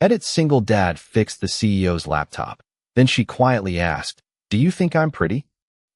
Edit single dad fixed the CEO's laptop. Then she quietly asked, "Do you think I'm pretty?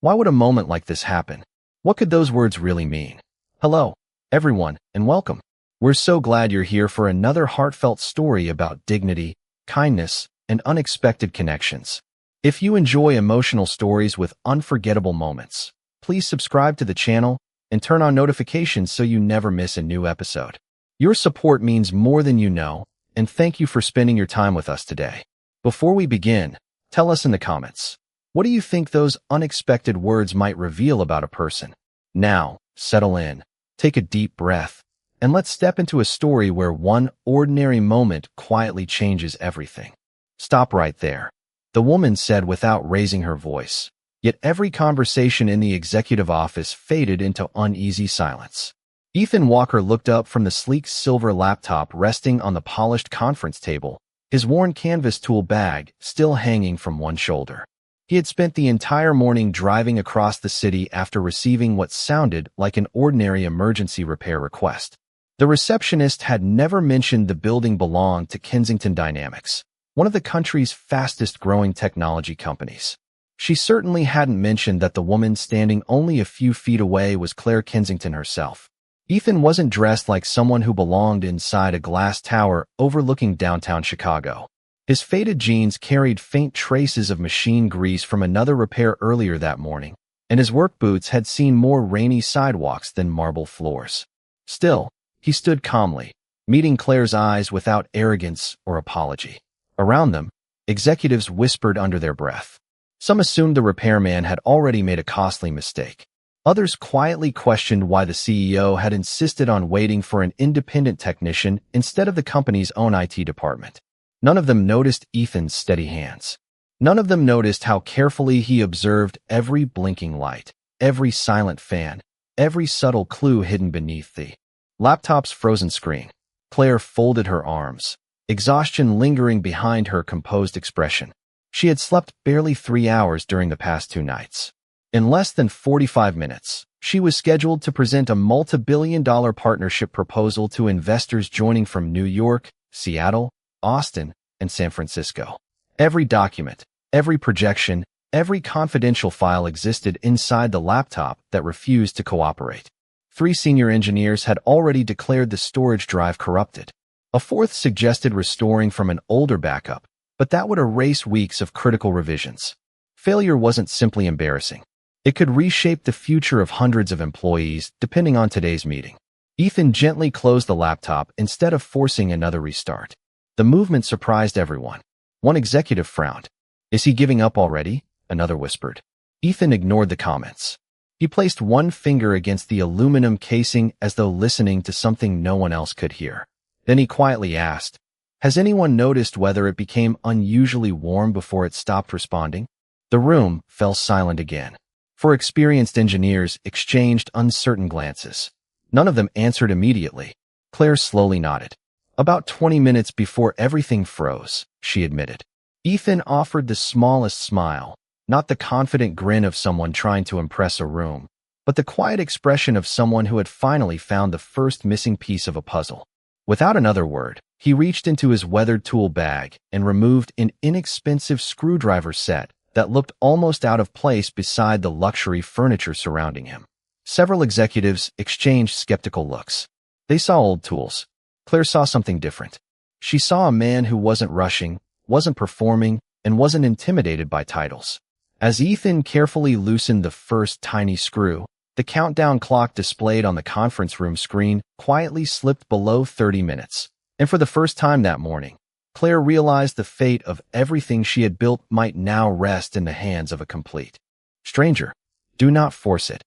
Why would a moment like this happen? What could those words really mean?" Hello, everyone, and welcome. We're so glad you're here for another heartfelt story about dignity, kindness, and unexpected connections. If you enjoy emotional stories with unforgettable moments, please subscribe to the channel and turn on notifications so you never miss a new episode. Your support means more than you know, and thank you for spending your time with us today. Before we begin, tell us in the comments, what do you think those unexpected words might reveal about a person? Now, settle in, take a deep breath, and let's step into a story where one ordinary moment quietly changes everything. Stop right there, the woman said without raising her voice. Yet every conversation in the executive office faded into uneasy silence. Ethan Walker looked up from the sleek silver laptop resting on the polished conference table, his worn canvas tool bag still hanging from one shoulder. He had spent the entire morning driving across the city after receiving what sounded like an ordinary emergency repair request. The receptionist had never mentioned the building belonged to Kensington Dynamics, one of the country's fastest-growing technology companies. She certainly hadn't mentioned that the woman standing only a few feet away was Claire Kensington herself. Ethan wasn't dressed like someone who belonged inside a glass tower overlooking downtown Chicago. His faded jeans carried faint traces of machine grease from another repair earlier that morning, and his work boots had seen more rainy sidewalks than marble floors. Still, he stood calmly, meeting Claire's eyes without arrogance or apology. Around them, executives whispered under their breath. Some assumed the repairman had already made a costly mistake. Others quietly questioned why the CEO had insisted on waiting for an independent technician instead of the company's own IT department. None of them noticed Ethan's steady hands. None of them noticed how carefully he observed every blinking light, every silent fan, every subtle clue hidden beneath the laptop's frozen screen. Claire folded her arms, exhaustion lingering behind her composed expression. She had slept barely 3 hours during the past 2 nights. In less than 45 minutes, she was scheduled to present a multi-billion-dollar partnership proposal to investors joining from New York, Seattle, Austin, and San Francisco. Every document, every projection, every confidential file existed inside the laptop that refused to cooperate. 3 senior engineers had already declared the storage drive corrupted. A 4th suggested restoring from an older backup, but that would erase weeks of critical revisions. Failure wasn't simply embarrassing. It could reshape the future of hundreds of employees, depending on today's meeting. Ethan gently closed the laptop instead of forcing another restart. The movement surprised everyone. One executive frowned. "Is he giving up already?" another whispered. Ethan ignored the comments. He placed one finger against the aluminum casing as though listening to something no one else could hear. Then he quietly asked, "Has anyone noticed whether it became unusually warm before it stopped responding?" The room fell silent again. 4 experienced engineers exchanged uncertain glances. None of them answered immediately. Claire slowly nodded. "About 20 minutes before everything froze," she admitted. Ethan offered the smallest smile, not the confident grin of someone trying to impress a room, but the quiet expression of someone who had finally found the first missing piece of a puzzle. Without another word, he reached into his weathered tool bag and removed an inexpensive screwdriver set that looked almost out of place beside the luxury furniture surrounding him. Several executives exchanged skeptical looks. They saw old tools. Claire saw something different. She saw a man who wasn't rushing, wasn't performing, and wasn't intimidated by titles. As Ethan carefully loosened the first tiny screw, the countdown clock displayed on the conference room screen quietly slipped below 30 minutes. And for the first time that morning, Claire realized the fate of everything she had built might now rest in the hands of a complete stranger. "Do not force it,"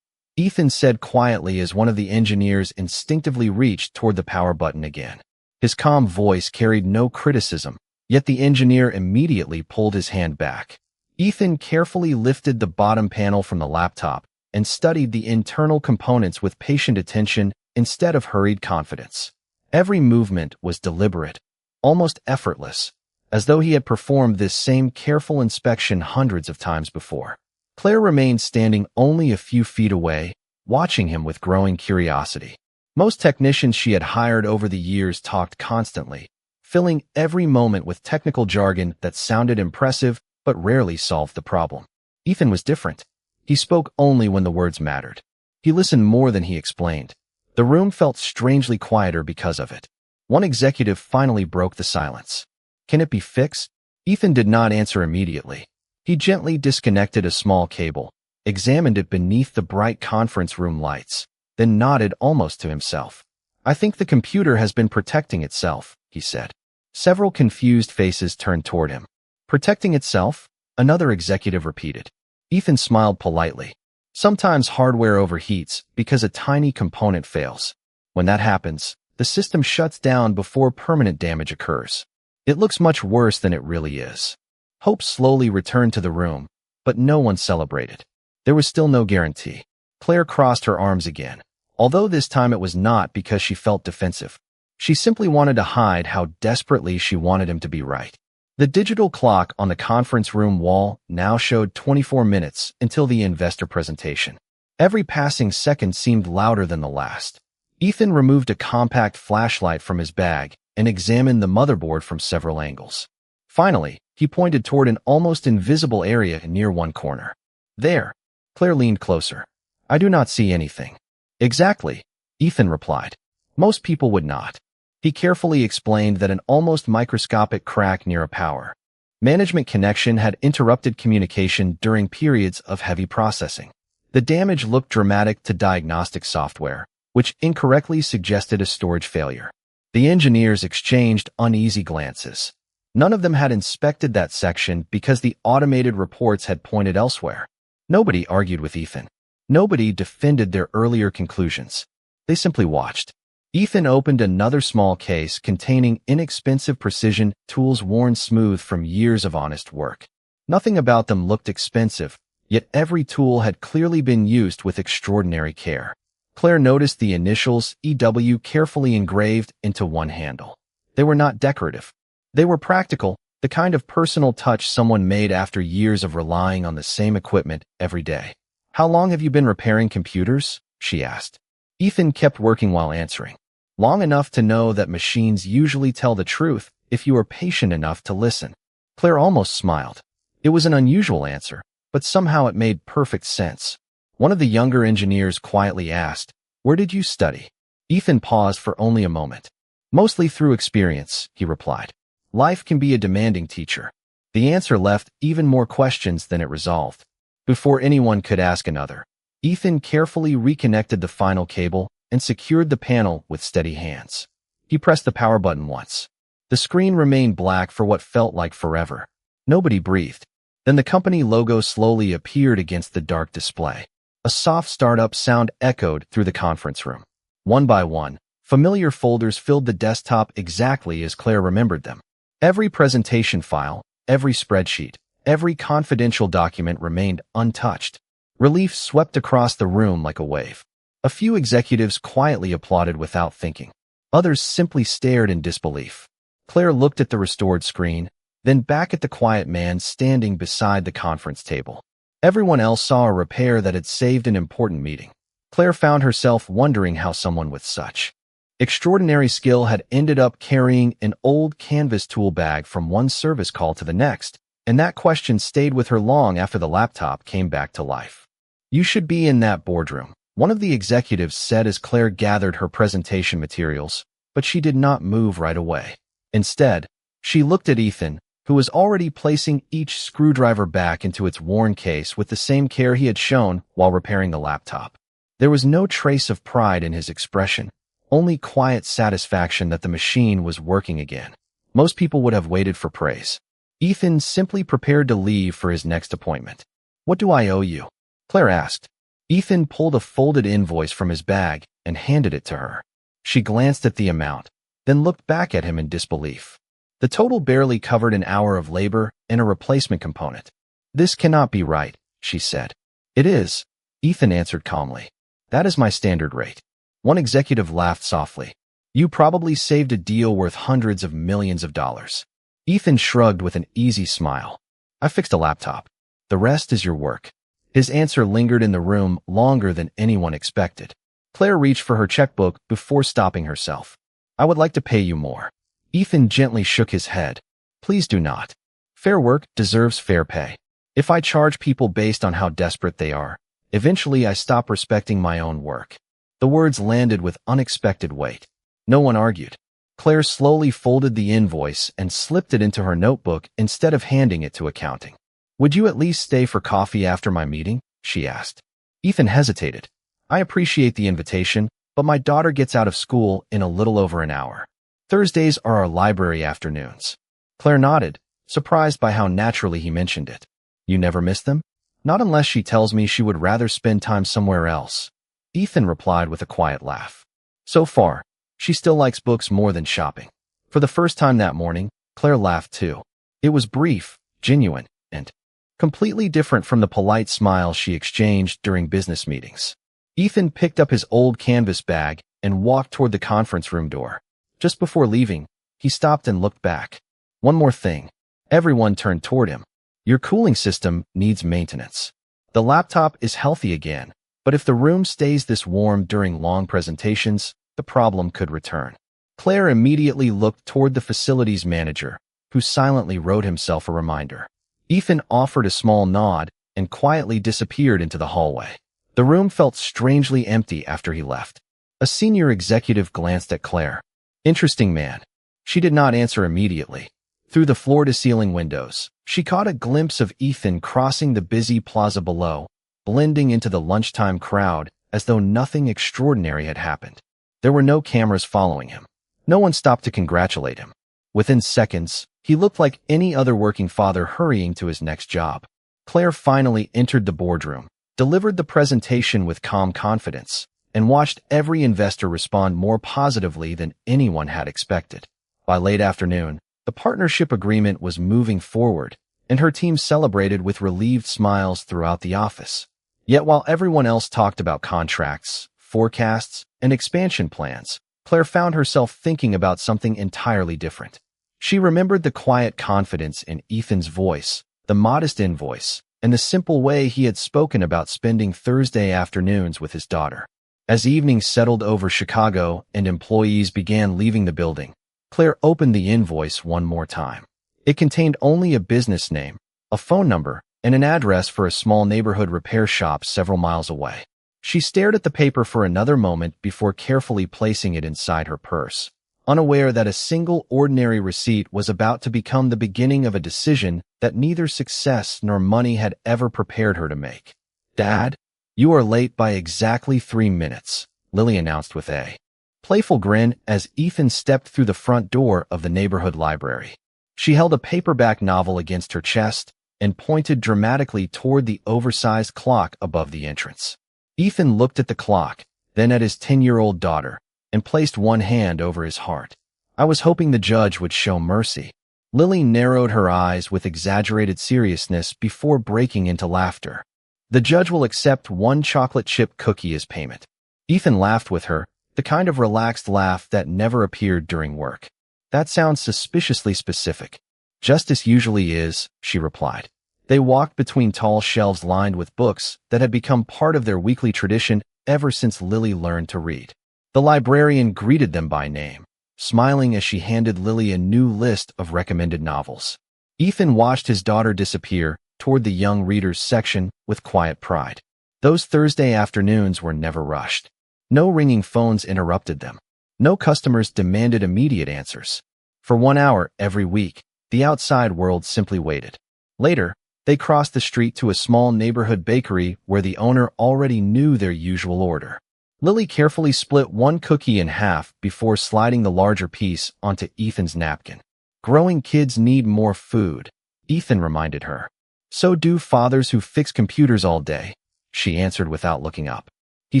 Ethan said quietly as one of the engineers instinctively reached toward the power button again. His calm voice carried no criticism, yet the engineer immediately pulled his hand back. Ethan carefully lifted the bottom panel from the laptop and studied the internal components with patient attention instead of hurried confidence. Every movement was deliberate, almost effortless, as though he had performed this same careful inspection hundreds of times before. Claire remained standing only a few feet away, watching him with growing curiosity. Most technicians she had hired over the years talked constantly, filling every moment with technical jargon that sounded impressive but rarely solved the problem. Ethan was different. He spoke only when the words mattered. He listened more than he explained. The room felt strangely quieter because of it. One executive finally broke the silence. "Can it be fixed?" Ethan did not answer immediately. He gently disconnected a small cable, examined it beneath the bright conference room lights, then nodded almost to himself. "I think the computer has been protecting itself," he said. Several confused faces turned toward him. "Protecting itself?" another executive repeated. Ethan smiled politely. "Sometimes hardware overheats because a tiny component fails. When that happens, the system shuts down before permanent damage occurs. It looks much worse than it really is." Hope slowly returned to the room, but no one celebrated. There was still no guarantee. Claire crossed her arms again, although this time it was not because she felt defensive. She simply wanted to hide how desperately she wanted him to be right. The digital clock on the conference room wall now showed 24 minutes until the investor presentation. Every passing second seemed louder than the last. Ethan removed a compact flashlight from his bag and examined the motherboard from several angles. Finally, he pointed toward an almost invisible area near one corner. "There." Claire leaned closer. "I do not see anything." "Exactly," Ethan replied. "Most people would not." He carefully explained that an almost microscopic crack near a power management connection had interrupted communication during periods of heavy processing. The damage looked dramatic to diagnostic software, which incorrectly suggested a storage failure. The engineers exchanged uneasy glances. None of them had inspected that section because the automated reports had pointed elsewhere. Nobody argued with Ethan. Nobody defended their earlier conclusions. They simply watched. Ethan opened another small case containing inexpensive precision tools worn smooth from years of honest work. Nothing about them looked expensive, yet every tool had clearly been used with extraordinary care. Claire noticed the initials EW carefully engraved into one handle. They were not decorative. They were practical, the kind of personal touch someone made after years of relying on the same equipment every day. "How long have you been repairing computers?" she asked. Ethan kept working while answering. "Long enough to know that machines usually tell the truth if you are patient enough to listen." Claire almost smiled. It was an unusual answer, but somehow it made perfect sense. One of the younger engineers quietly asked, "Where did you study?" Ethan paused for only a moment. "Mostly through experience," he replied. "Life can be a demanding teacher." The answer left even more questions than it resolved. Before anyone could ask another, Ethan carefully reconnected the final cable and secured the panel with steady hands. He pressed the power button once. The screen remained black for what felt like forever. Nobody breathed. Then the company logo slowly appeared against the dark display. A soft startup sound echoed through the conference room. One by one, familiar folders filled the desktop exactly as Claire remembered them. Every presentation file, every spreadsheet, every confidential document remained untouched. Relief swept across the room like a wave. A few executives quietly applauded without thinking. Others simply stared in disbelief. Claire looked at the restored screen, then back at the quiet man standing beside the conference table. Everyone else saw a repair that had saved an important meeting. Claire found herself wondering how someone with such extraordinary skill had ended up carrying an old canvas tool bag from one service call to the next, and that question stayed with her long after the laptop came back to life. "You should be in that boardroom," one of the executives said as Claire gathered her presentation materials, but she did not move right away. Instead, she looked at Ethan, who was already placing each screwdriver back into its worn case with the same care he had shown while repairing the laptop. There was no trace of pride in his expression, only quiet satisfaction that the machine was working again. Most people would have waited for praise. Ethan simply prepared to leave for his next appointment. "What do I owe you?" Claire asked. Ethan pulled a folded invoice from his bag and handed it to her. She glanced at the amount, then looked back at him in disbelief. The total barely covered an hour of labor and a replacement component. "This cannot be right," she said. "It is," Ethan answered calmly. "That is my standard rate." One executive laughed softly. "You probably saved a deal worth hundreds of millions of dollars." Ethan shrugged with an easy smile. "I fixed a laptop. The rest is your work." His answer lingered in the room longer than anyone expected. Claire reached for her checkbook before stopping herself. "I would like to pay you more." Ethan gently shook his head. Please do not. Fair work deserves fair pay. If I charge people based on how desperate they are, eventually I stop respecting my own work. The words landed with unexpected weight. No one argued. Claire slowly folded the invoice and slipped it into her notebook instead of handing it to accounting. Would you at least stay for coffee after my meeting? She asked. Ethan hesitated. I appreciate the invitation, but my daughter gets out of school in a little over an hour. Thursdays are our library afternoons. Claire nodded, surprised by how naturally he mentioned it. You never miss them? Not unless she tells me she would rather spend time somewhere else. Ethan replied with a quiet laugh. So far, she still likes books more than shopping. For the first time that morning, Claire laughed too. It was brief, genuine, and completely different from the polite smile she exchanged during business meetings. Ethan picked up his old canvas bag and walked toward the conference room door. Just before leaving, he stopped and looked back. One more thing. Everyone turned toward him. Your cooling system needs maintenance. The laptop is healthy again, but if the room stays this warm during long presentations, the problem could return. Claire immediately looked toward the facilities manager, who silently wrote himself a reminder. Ethan offered a small nod and quietly disappeared into the hallway. The room felt strangely empty after he left. A senior executive glanced at Claire. Interesting man. She did not answer immediately. Through the floor-to-ceiling windows, she caught a glimpse of Ethan crossing the busy plaza below, blending into the lunchtime crowd as though nothing extraordinary had happened. There were no cameras following him. No one stopped to congratulate him. Within seconds, he looked like any other working father hurrying to his next job. Claire finally entered the boardroom, delivered the presentation with calm confidence, and watched every investor respond more positively than anyone had expected. By late afternoon, the partnership agreement was moving forward, and her team celebrated with relieved smiles throughout the office. Yet while everyone else talked about contracts, forecasts, and expansion plans, Claire found herself thinking about something entirely different. She remembered the quiet confidence in Ethan's voice, the modest invoice, and the simple way he had spoken about spending Thursday afternoons with his daughter. As evenings settled over Chicago and employees began leaving the building, Claire opened the invoice one more time. It contained only a business name, a phone number, and an address for a small neighborhood repair shop several miles away. She stared at the paper for another moment before carefully placing it inside her purse, unaware that a single ordinary receipt was about to become the beginning of a decision that neither success nor money had ever prepared her to make. Dad, you are late by exactly 3 minutes, Lily announced with a playful grin as Ethan stepped through the front door of the neighborhood library. She held a paperback novel against her chest and pointed dramatically toward the oversized clock above the entrance. Ethan looked at the clock, then at his 10-year-old daughter, and placed one hand over his heart. I was hoping the judge would show mercy. Lily narrowed her eyes with exaggerated seriousness before breaking into laughter. The judge will accept 1 chocolate chip cookie as payment. Ethan laughed with her, the kind of relaxed laugh that never appeared during work. That sounds suspiciously specific. Justice usually is, she replied. They walked between tall shelves lined with books that had become part of their weekly tradition ever since Lily learned to read. The librarian greeted them by name, smiling as she handed Lily a new list of recommended novels. Ethan watched his daughter disappear toward the young readers section with quiet pride. Those Thursday afternoons were never rushed. No ringing phones interrupted them. No customers demanded immediate answers. For 1 hour every week, the outside world simply waited. Later, they crossed the street to a small neighborhood bakery where the owner already knew their usual order. Lily carefully split 1 cookie in half before sliding the larger piece onto Ethan's napkin. Growing kids need more food, Ethan reminded her. So do fathers who fix computers all day, she answered without looking up. He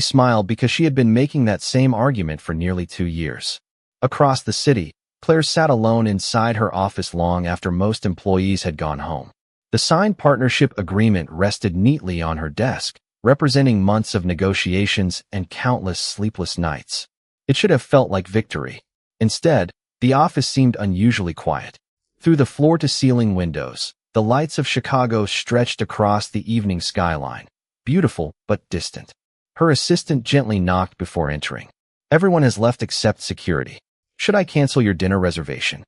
smiled because she had been making that same argument for nearly 2 years. Across the city, Claire sat alone inside her office long after most employees had gone home. The signed partnership agreement rested neatly on her desk, representing months of negotiations and countless sleepless nights. It should have felt like victory. Instead, the office seemed unusually quiet. Through the floor-to-ceiling windows, the lights of Chicago stretched across the evening skyline, beautiful but distant. Her assistant gently knocked before entering. Everyone has left except security, Should I cancel your dinner reservation?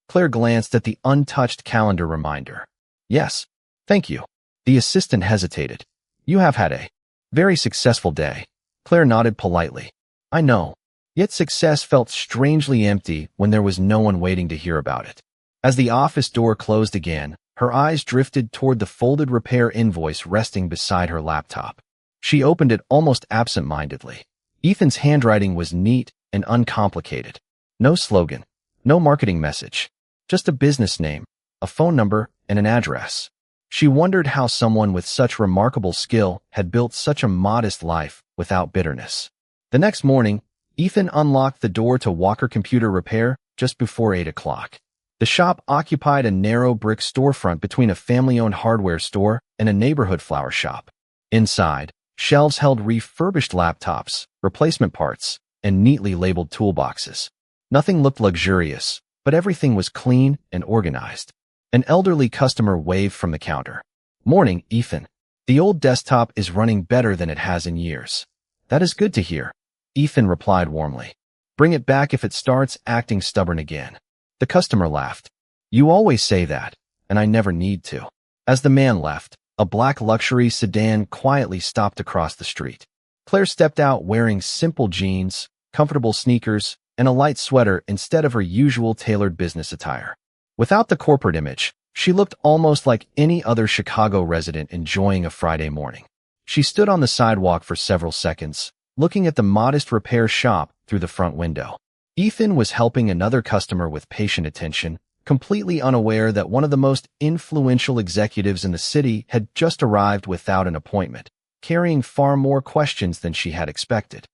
Claire glanced at the untouched calendar reminder. Yes, thank you. The assistant hesitated. You have had a very successful day. Claire nodded politely. I know. Yet success felt strangely empty when there was no one waiting to hear about it. As the office door closed again, her eyes drifted toward the folded repair invoice resting beside her laptop. She opened it almost absent-mindedly. Ethan's handwriting was neat and uncomplicated. No slogan, no marketing message, just a business name, a phone number, and an address. She wondered how someone with such remarkable skill had built such a modest life without bitterness. The next morning, Ethan unlocked the door to Walker Computer Repair just before 8 o'clock. The shop occupied a narrow brick storefront between a family-owned hardware store and a neighborhood flower shop. Inside, shelves held refurbished laptops, replacement parts, and neatly labeled toolboxes. Nothing looked luxurious, but everything was clean and organized. An elderly customer waved from the counter. Morning, Ethan. The old desktop is running better than it has in years. That is good to hear. Ethan replied warmly. Bring it back if it starts acting stubborn again. The customer laughed. You always say that, and I never need to. As the man left, a black luxury sedan quietly stopped across the street. Claire stepped out wearing simple jeans, comfortable sneakers, and a light sweater instead of her usual tailored business attire. Without the corporate image, she looked almost like any other Chicago resident enjoying a Friday morning. She stood on the sidewalk for several seconds, looking at the modest repair shop through the front window. Ethan was helping another customer with patient attention, completely unaware that one of the most influential executives in the city had just arrived without an appointment, carrying far more questions than she had expected.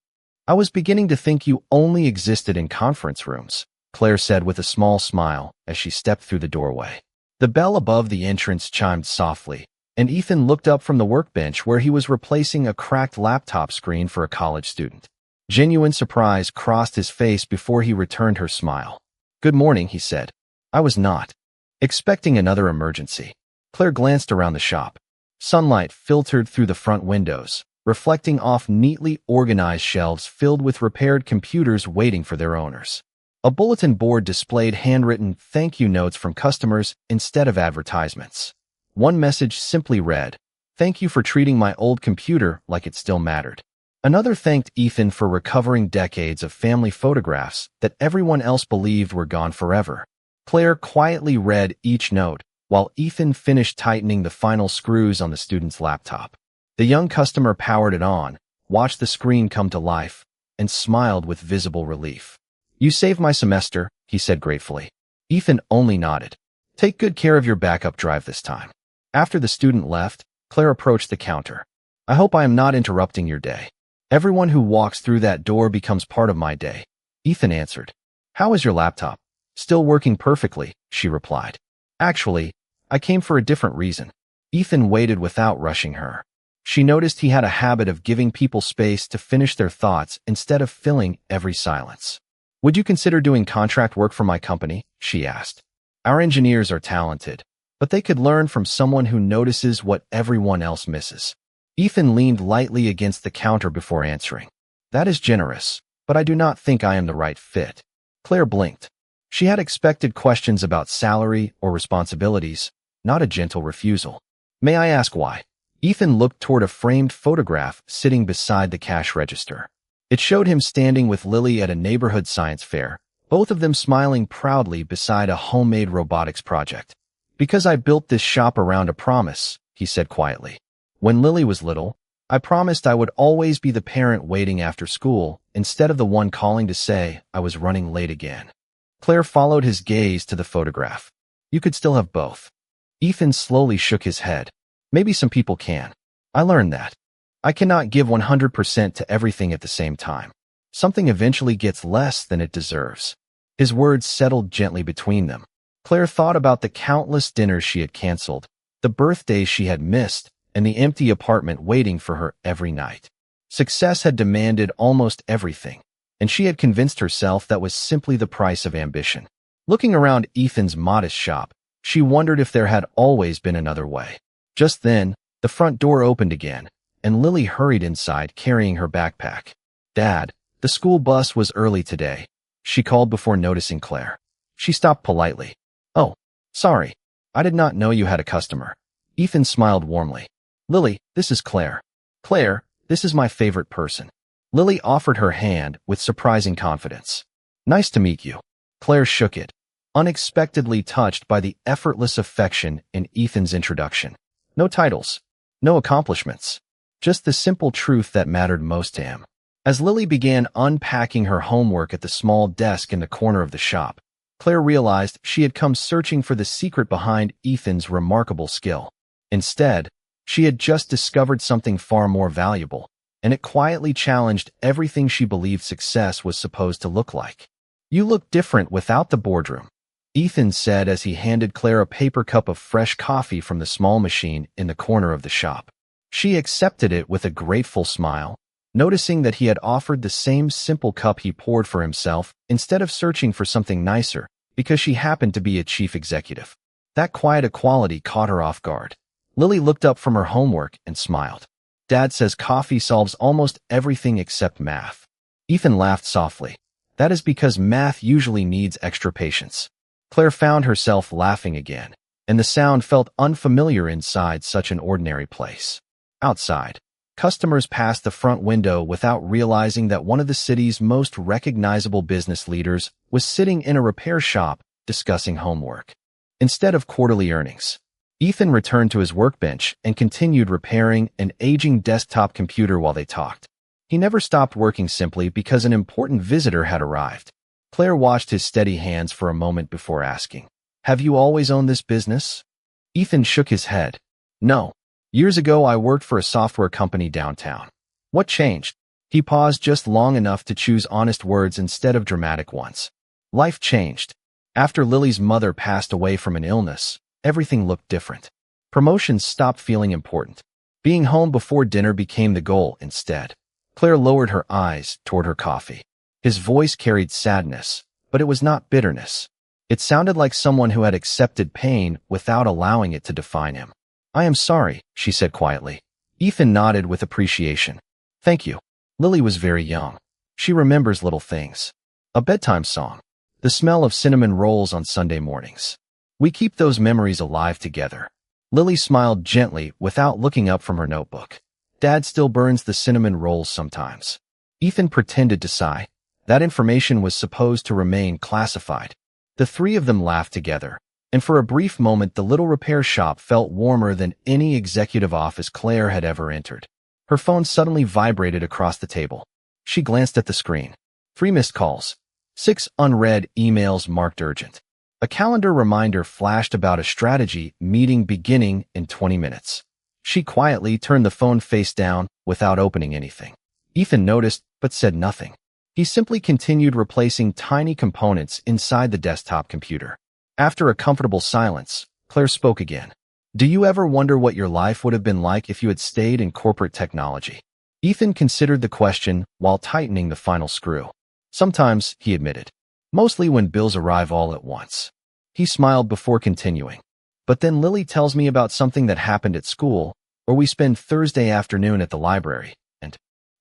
I was beginning to think you only existed in conference rooms, Claire said with a small smile as she stepped through the doorway. The bell above the entrance chimed softly, and Ethan looked up from the workbench where he was replacing a cracked laptop screen for a college student. Genuine surprise crossed his face before he returned her smile. Good morning, he said. I was not expecting another emergency. Claire glanced around the shop. Sunlight filtered through the front windows, reflecting off neatly organized shelves filled with repaired computers waiting for their owners. A bulletin board displayed handwritten thank you notes from customers instead of advertisements. One message simply read, "Thank you for treating my old computer like it still mattered." Another thanked Ethan for recovering decades of family photographs that everyone else believed were gone forever. Claire quietly read each note, while Ethan finished tightening the final screws on the student's laptop. The young customer powered it on, watched the screen come to life, and smiled with visible relief. You saved my semester, he said gratefully. Ethan only nodded. Take good care of your backup drive this time. After the student left, Claire approached the counter. I hope I am not interrupting your day. Everyone who walks through that door becomes part of my day. Ethan answered. How is your laptop? Still working perfectly, she replied. Actually, I came for a different reason. Ethan waited without rushing her. She noticed he had a habit of giving people space to finish their thoughts instead of filling every silence. Would you consider doing contract work for my company? She asked. Our engineers are talented, but they could learn from someone who notices what everyone else misses. Ethan leaned lightly against the counter before answering. That is generous, but I do not think I am the right fit. Claire blinked. She had expected questions about salary or responsibilities, not a gentle refusal. May I ask why? Ethan looked toward a framed photograph sitting beside the cash register. It showed him standing with Lily at a neighborhood science fair, both of them smiling proudly beside a homemade robotics project. Because I built this shop around a promise, he said quietly. When Lily was little, I promised I would always be the parent waiting after school instead of the one calling to say I was running late again. Claire followed his gaze to the photograph. You could still have both. Ethan slowly shook his head. Maybe some people can. I learned that. I cannot give 100% to everything at the same time. Something eventually gets less than it deserves. His words settled gently between them. Claire thought about the countless dinners she had canceled, the birthdays she had missed, and the empty apartment waiting for her every night. Success had demanded almost everything, and she had convinced herself that was simply the price of ambition. Looking around Ethan's modest shop, she wondered if there had always been another way. Just then, the front door opened again, and Lily hurried inside carrying her backpack. Dad, the school bus was early today. she called before noticing Claire. She stopped politely. Oh, sorry. I did not know you had a customer. Ethan smiled warmly. Lily, this is Claire. Claire, this is my favorite person. Lily offered her hand with surprising confidence. Nice to meet you. Claire shook it, unexpectedly touched by the effortless affection in Ethan's introduction. No titles, no accomplishments, just the simple truth that mattered most to him. As Lily began unpacking her homework at the small desk in the corner of the shop, Claire realized she had come searching for the secret behind Ethan's remarkable skill. Instead, she had just discovered something far more valuable, and it quietly challenged everything she believed success was supposed to look like. You look different without the boardroom, Ethan said as he handed Claire a paper cup of fresh coffee from the small machine in the corner of the shop. She accepted it with a grateful smile, noticing that he had offered the same simple cup he poured for himself instead of searching for something nicer because she happened to be a chief executive. That quiet equality caught her off guard. Lily looked up from her homework and smiled. Dad says coffee solves almost everything except math. Ethan laughed softly. That is because math usually needs extra patience. Claire found herself laughing again, and the sound felt unfamiliar inside such an ordinary place. Outside, customers passed the front window without realizing that one of the city's most recognizable business leaders was sitting in a repair shop discussing homework. Instead of quarterly earnings, Ethan returned to his workbench and continued repairing an aging desktop computer while they talked. He never stopped working simply because an important visitor had arrived. Claire watched his steady hands for a moment before asking, "Have you always owned this business?" Ethan shook his head. "No. Years ago I worked for a software company downtown." "What changed?" He paused just long enough to choose honest words instead of dramatic ones. "Life changed. After Lily's mother passed away from an illness, everything looked different. Promotions stopped feeling important. Being home before dinner became the goal instead." Claire lowered her eyes toward her coffee. His voice carried sadness, but it was not bitterness. It sounded like someone who had accepted pain without allowing it to define him. "I am sorry," she said quietly. Ethan nodded with appreciation. "Thank you." Lily was very young. She remembers little things. A bedtime song. The smell of cinnamon rolls on Sunday mornings. We keep those memories alive together. Lily smiled gently without looking up from her notebook. Dad still burns the cinnamon rolls sometimes. Ethan pretended to sigh. That information was supposed to remain classified. The three of them laughed together, and for a brief moment the little repair shop felt warmer than any executive office Claire had ever entered. Her phone suddenly vibrated across the table. She glanced at the screen. 3 missed calls. 6 unread emails marked urgent. A calendar reminder flashed about a strategy meeting beginning in 20 minutes. She quietly turned the phone face down without opening anything. Ethan noticed, but said nothing. He simply continued replacing tiny components inside the desktop computer. After a comfortable silence, Claire spoke again. "Do you ever wonder what your life would have been like if you had stayed in corporate technology?" Ethan considered the question while tightening the final screw. "Sometimes," he admitted. "Mostly when bills arrive all at once." He smiled before continuing. "But then Lily tells me about something that happened at school, or we spend Thursday afternoon at the library, and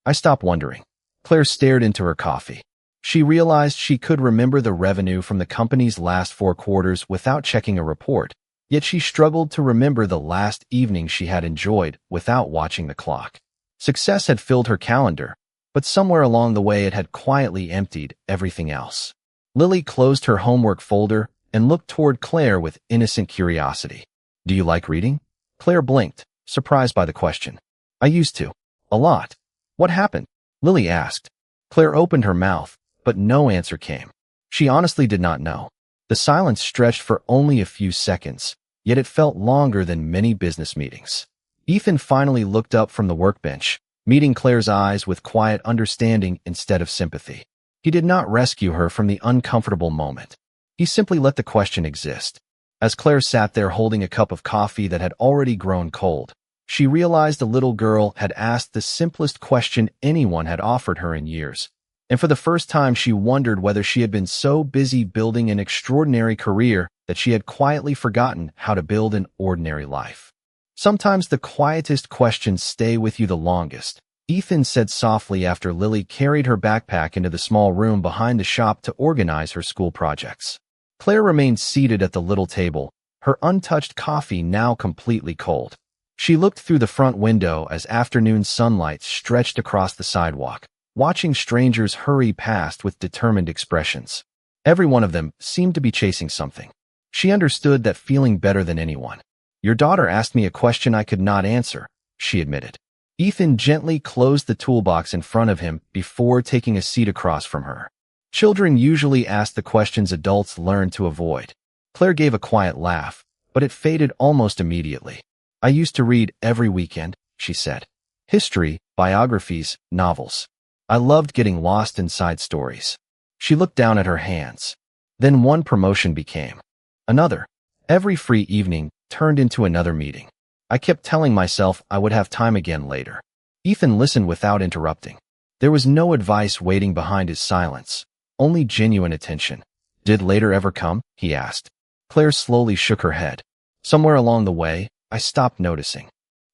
I stop wondering." Claire stared into her coffee. She realized she could remember the revenue from the company's last 4 quarters without checking a report, yet she struggled to remember the last evening she had enjoyed without watching the clock. Success had filled her calendar, but somewhere along the way it had quietly emptied everything else. Lily closed her homework folder and looked toward Claire with innocent curiosity. "Do you like reading?" Claire blinked, surprised by the question. "I used to. A lot." "What happened?" Lily asked. Claire opened her mouth, but no answer came. She honestly did not know. The silence stretched for only a few seconds, yet it felt longer than many business meetings. Ethan finally looked up from the workbench, meeting Claire's eyes with quiet understanding instead of sympathy. He did not rescue her from the uncomfortable moment. He simply let the question exist. As Claire sat there holding a cup of coffee that had already grown cold, she realized the little girl had asked the simplest question anyone had offered her in years. And for the first time she wondered whether she had been so busy building an extraordinary career that she had quietly forgotten how to build an ordinary life. Sometimes the quietest questions stay with you the longest, Ethan said softly after Lily carried her backpack into the small room behind the shop to organize her school projects. Claire remained seated at the little table, her untouched coffee now completely cold. She looked through the front window as afternoon sunlight stretched across the sidewalk, watching strangers hurry past with determined expressions. Every one of them seemed to be chasing something. She understood that feeling better than anyone. "Your daughter asked me a question I could not answer," she admitted. Ethan gently closed the toolbox in front of him before taking a seat across from her. Children usually ask the questions adults learn to avoid. Claire gave a quiet laugh, but it faded almost immediately. "I used to read every weekend," she said. "History, biographies, novels. I loved getting lost inside stories." She looked down at her hands. Then one promotion became another. Every free evening turned into another meeting. I kept telling myself I would have time again later. Ethan listened without interrupting. There was no advice waiting behind his silence, only genuine attention. "Did later ever come?" he asked. Claire slowly shook her head. "Somewhere along the way, I stopped noticing."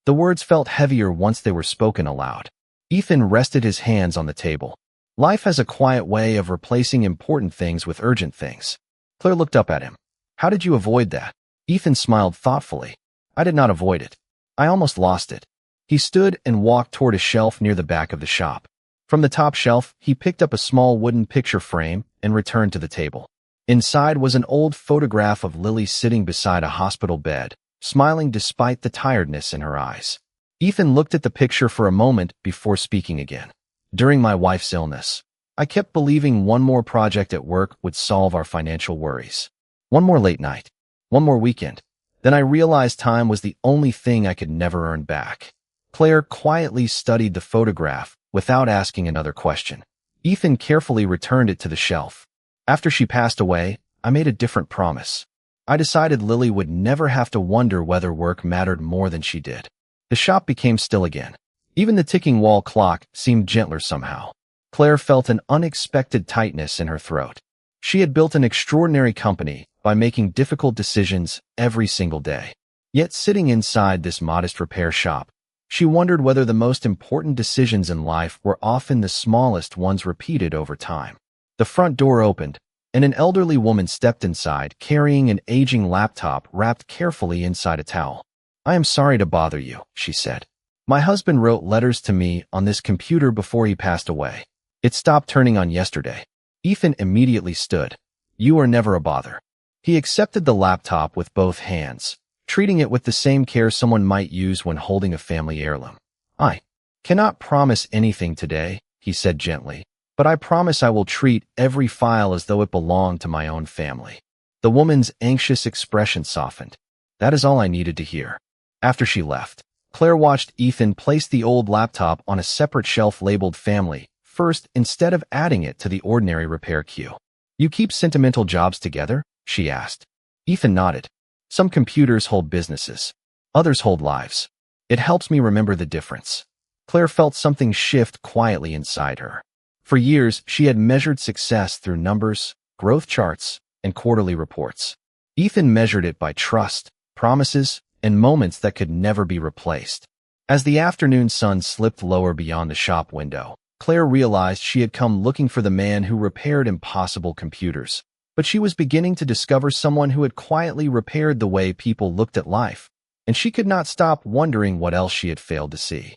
The words felt heavier once they were spoken aloud. Ethan rested his hands on the table. Life has a quiet way of replacing important things with urgent things. Claire looked up at him. "How did you avoid that?" Ethan smiled thoughtfully. "I did not avoid it. I almost lost it." He stood and walked toward a shelf near the back of the shop. From the top shelf, he picked up a small wooden picture frame and returned to the table. Inside was an old photograph of Lily sitting beside a hospital bed, smiling despite the tiredness in her eyes. Ethan looked at the picture for a moment before speaking again. "During my wife's illness, I kept believing one more project at work would solve our financial worries. One more late night, one more weekend. Then I realized time was the only thing I could never earn back." Claire quietly studied the photograph without asking another question. Ethan carefully returned it to the shelf. "After she passed away, I made a different promise. I decided Lily would never have to wonder whether work mattered more than she did." The shop became still again. Even the ticking wall clock seemed gentler somehow. Claire felt an unexpected tightness in her throat. She had built an extraordinary company by making difficult decisions every single day. Yet sitting inside this modest repair shop, she wondered whether the most important decisions in life were often the smallest ones repeated over time. The front door opened, and an elderly woman stepped inside, carrying an aging laptop wrapped carefully inside a towel. "I am sorry to bother you," she said. "My husband wrote letters to me on this computer before he passed away. It stopped turning on yesterday." Ethan immediately stood. "You are never a bother." He accepted the laptop with both hands, treating it with the same care someone might use when holding a family heirloom. "I cannot promise anything today," he said gently, "but I promise I will treat every file as though it belonged to my own family." The woman's anxious expression softened. That is all I needed to hear. After she left, Claire watched Ethan place the old laptop on a separate shelf labeled Family first instead of adding it to the ordinary repair queue. "You keep sentimental jobs together?" she asked. Ethan nodded. "Some computers hold businesses. Others hold lives. It helps me remember the difference." Claire felt something shift quietly inside her. For years, she had measured success through numbers, growth charts, and quarterly reports. Ethan measured it by trust, promises, and moments that could never be replaced. As the afternoon sun slipped lower beyond the shop window, Claire realized she had come looking for the man who repaired impossible computers. But she was beginning to discover someone who had quietly repaired the way people looked at life, and she could not stop wondering what else she had failed to see.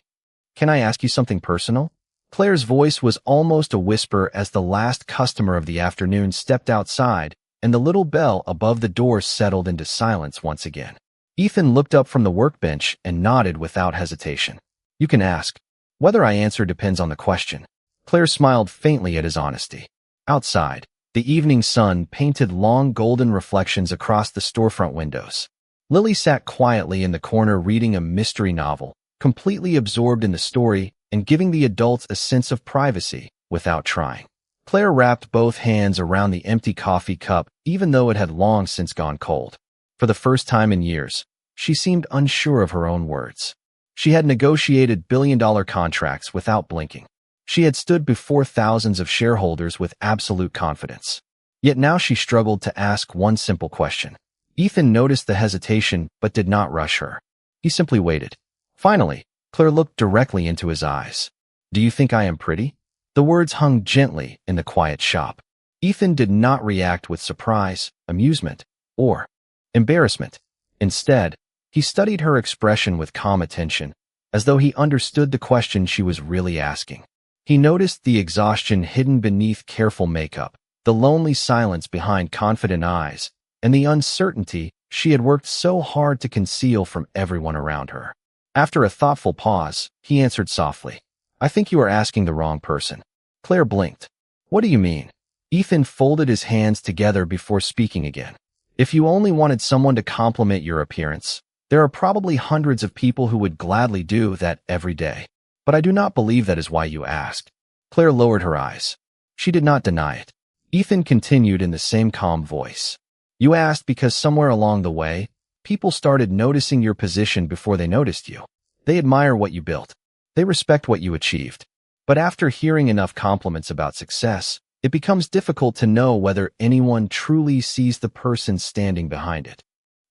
"Can I ask you something personal?" Claire's voice was almost a whisper as the last customer of the afternoon stepped outside, and the little bell above the door settled into silence once again. Ethan looked up from the workbench and nodded without hesitation. "You can ask. Whether I answer depends on the question." Claire smiled faintly at his honesty. Outside, the evening sun painted long golden reflections across the storefront windows. Lily sat quietly in the corner reading a mystery novel, completely absorbed in the story and giving the adults a sense of privacy without trying. Claire wrapped both hands around the empty coffee cup, even though it had long since gone cold. For the first time in years, she seemed unsure of her own words. She had negotiated billion-dollar contracts without blinking. She had stood before thousands of shareholders with absolute confidence. Yet now she struggled to ask one simple question. Ethan noticed the hesitation but did not rush her. He simply waited. Finally, Claire looked directly into his eyes. Do you think I am pretty? The words hung gently in the quiet shop. Ethan did not react with surprise, amusement, or embarrassment. Instead, he studied her expression with calm attention, as though he understood the question she was really asking. He noticed the exhaustion hidden beneath careful makeup, the lonely silence behind confident eyes, and the uncertainty she had worked so hard to conceal from everyone around her. After a thoughtful pause, he answered softly, "I think you are asking the wrong person." Claire blinked. "What do you mean?" Ethan folded his hands together before speaking again. "If you only wanted someone to compliment your appearance, there are probably hundreds of people who would gladly do that every day. But I do not believe that is why you asked." Claire lowered her eyes. She did not deny it. Ethan continued in the same calm voice. "You asked because somewhere along the way, people started noticing your position before they noticed you. They admire what you built. They respect what you achieved. But after hearing enough compliments about success, it becomes difficult to know whether anyone truly sees the person standing behind it."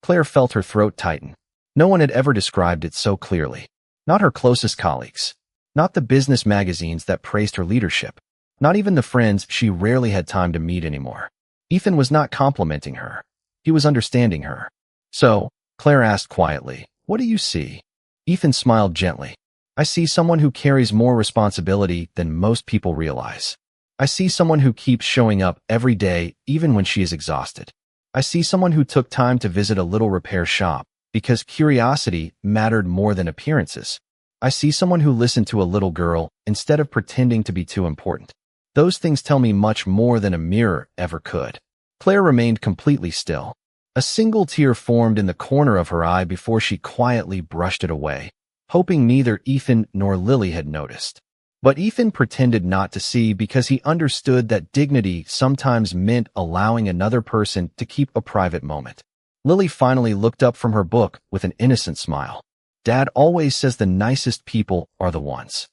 Claire felt her throat tighten. No one had ever described it so clearly. Not her closest colleagues. Not the business magazines that praised her leadership. Not even the friends she rarely had time to meet anymore. Ethan was not complimenting her. He was understanding her. "So," Claire asked quietly, "what do you see?" Ethan smiled gently. "I see someone who carries more responsibility than most people realize. I see someone who keeps showing up every day even when she is exhausted. I see someone who took time to visit a little repair shop because curiosity mattered more than appearances. I see someone who listened to a little girl instead of pretending to be too important. Those things tell me much more than a mirror ever could." Claire remained completely still. A single tear formed in the corner of her eye before she quietly brushed it away, hoping neither Ethan nor Lily had noticed. But Ethan pretended not to see because he understood that dignity sometimes meant allowing another person to keep a private moment. Lily finally looked up from her book with an innocent smile. "Dad always says the nicest people are the ones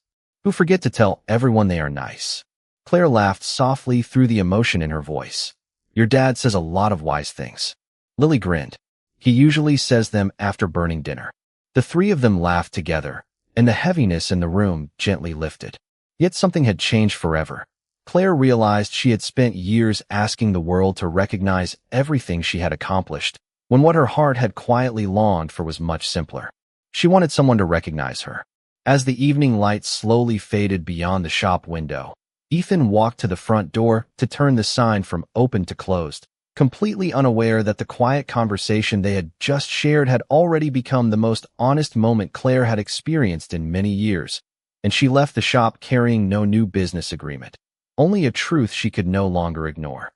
who forget to tell everyone they are nice." Claire laughed softly through the emotion in her voice. "Your dad says a lot of wise things." Lily grinned. "He usually says them after burning dinner." The three of them laughed together, and the heaviness in the room gently lifted. Yet something had changed forever. Claire realized she had spent years asking the world to recognize everything she had accomplished, when what her heart had quietly longed for was much simpler. She wanted someone to recognize her. As the evening light slowly faded beyond the shop window, Ethan walked to the front door to turn the sign from open to closed, completely unaware that the quiet conversation they had just shared had already become the most honest moment Claire had experienced in many years, and she left the shop carrying no new business agreement, only a truth she could no longer ignore.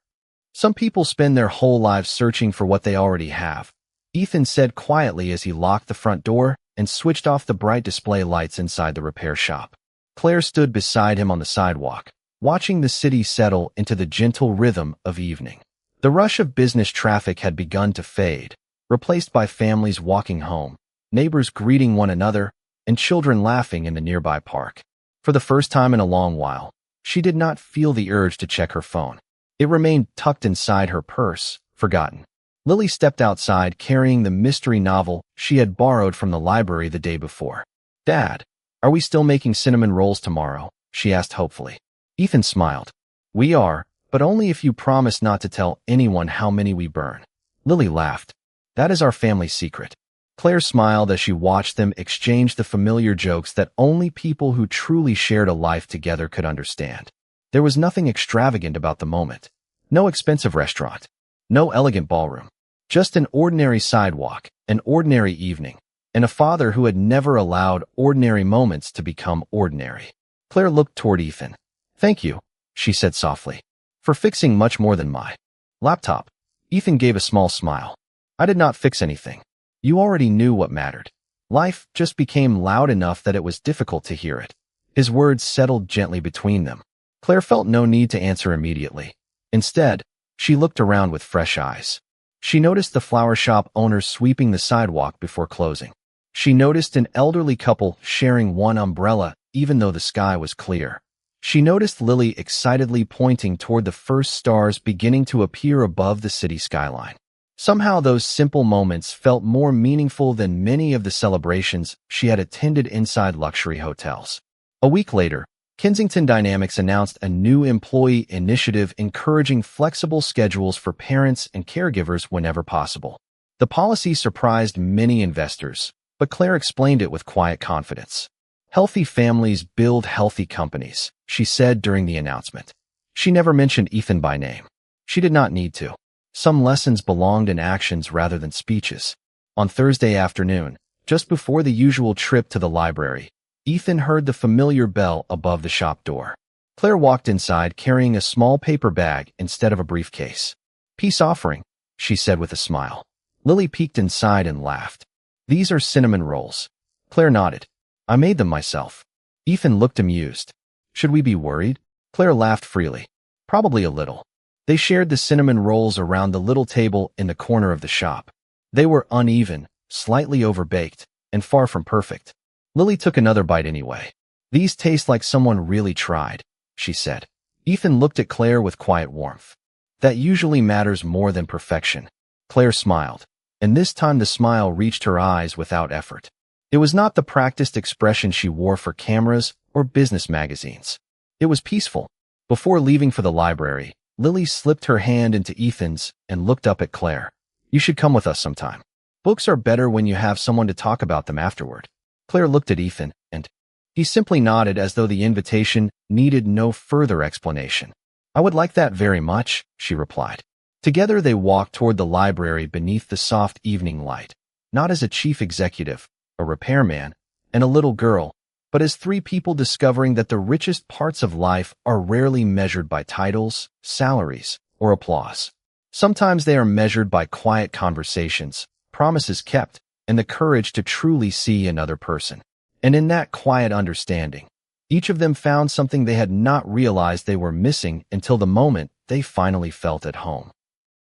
"Some people spend their whole lives searching for what they already have," Ethan said quietly as he locked the front door and switched off the bright display lights inside the repair shop. Claire stood beside him on the sidewalk, watching the city settle into the gentle rhythm of evening. The rush of business traffic had begun to fade, replaced by families walking home, neighbors greeting one another, and children laughing in the nearby park. For the first time in a long while, she did not feel the urge to check her phone. It remained tucked inside her purse, forgotten. Lily stepped outside carrying the mystery novel she had borrowed from the library the day before. "Dad, are we still making cinnamon rolls tomorrow?" she asked hopefully. Ethan smiled. "We are, but only if you promise not to tell anyone how many we burn." Lily laughed. "That is our family secret." Claire smiled as she watched them exchange the familiar jokes that only people who truly shared a life together could understand. There was nothing extravagant about the moment. No expensive restaurant. No elegant ballroom. Just an ordinary sidewalk, an ordinary evening, and a father who had never allowed ordinary moments to become ordinary. Claire looked toward Ethan. "Thank you," she said softly, "for fixing much more than my laptop." Ethan gave a small smile. "I did not fix anything. You already knew what mattered. Life just became loud enough that it was difficult to hear it." His words settled gently between them. Claire felt no need to answer immediately. Instead, she looked around with fresh eyes. She noticed the flower shop owner sweeping the sidewalk before closing. She noticed an elderly couple sharing one umbrella even though the sky was clear. She noticed Lily excitedly pointing toward the first stars beginning to appear above the city skyline. Somehow those simple moments felt more meaningful than many of the celebrations she had attended inside luxury hotels. A week later, Kensington Dynamics announced a new employee initiative encouraging flexible schedules for parents and caregivers whenever possible. The policy surprised many investors, but Claire explained it with quiet confidence. Healthy families build healthy companies, she said during the announcement. She never mentioned Ethan by name. She did not need to. Some lessons belonged in actions rather than speeches. On Thursday afternoon, just before the usual trip to the library, Ethan heard the familiar bell above the shop door. Claire walked inside carrying a small paper bag instead of a briefcase. "Peace offering," she said with a smile. Lily peeked inside and laughed. "These are cinnamon rolls." Claire nodded. "I made them myself." Ethan looked amused. "Should we be worried?" Claire laughed freely. "Probably a little." They shared the cinnamon rolls around the little table in the corner of the shop. They were uneven, slightly overbaked, and far from perfect. Lily took another bite anyway. "These taste like someone really tried," she said. Ethan looked at Claire with quiet warmth. "That usually matters more than perfection." Claire smiled, and this time the smile reached her eyes without effort. It was not the practiced expression she wore for cameras or business magazines. It was peaceful. Before leaving for the library, Lily slipped her hand into Ethan's and looked up at Claire. "You should come with us sometime. Books are better when you have someone to talk about them afterward." Claire looked at Ethan, and he simply nodded as though the invitation needed no further explanation. "I would like that very much," she replied. Together they walked toward the library beneath the soft evening light, not as a chief executive, a repairman, and a little girl, but as three people discovering that the richest parts of life are rarely measured by titles, salaries, or applause. Sometimes they are measured by quiet conversations, promises kept, and the courage to truly see another person. And in that quiet understanding, each of them found something they had not realized they were missing until the moment they finally felt at home.